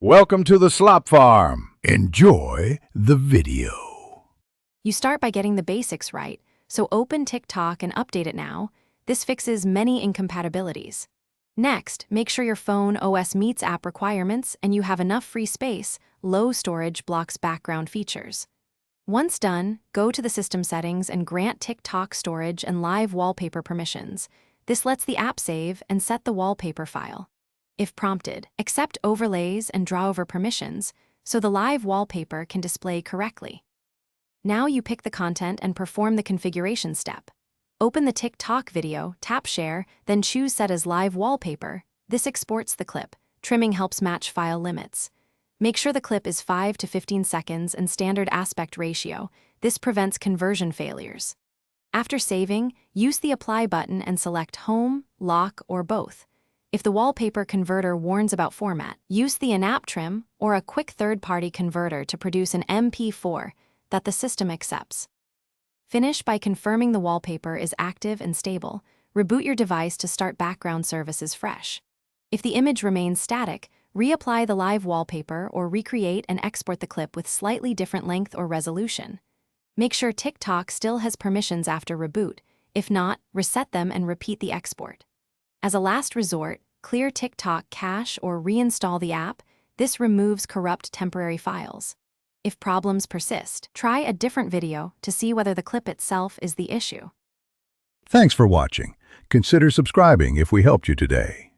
Welcome to the Slop Farm. Enjoy the video. You start by getting the basics right, so open TikTok and update it now. This fixes many incompatibilities. Next, make sure your phone OS meets app requirements and you have enough free space. Low storage blocks background features. Once done, go to the system settings and grant TikTok storage and live wallpaper permissions. This lets the app save and set the wallpaper file. If prompted, accept overlays and draw over permissions so the live wallpaper can display correctly. Now you pick the content and perform the configuration step. Open the TikTok video, tap Share, then choose Set as Live Wallpaper. This exports the clip. Trimming helps match file limits. Make sure the clip is 5 to 15 seconds and standard aspect ratio. This prevents conversion failures. After saving, use the Apply button and select Home, Lock, or both. If the wallpaper converter warns about format, use the in-app trim or a quick third-party converter to produce an MP4 that the system accepts. Finish by confirming the wallpaper is active and stable. Reboot your device to start background services fresh. If the image remains static, reapply the live wallpaper or recreate and export the clip with slightly different length or resolution. Make sure TikTok still has permissions after reboot. If not, reset them and repeat the export. As a last resort, clear TikTok cache or reinstall the app. This removes corrupt temporary files. If problems persist, try a different video to see whether the clip itself is the issue. Thanks for watching. Consider subscribing if we helped you today.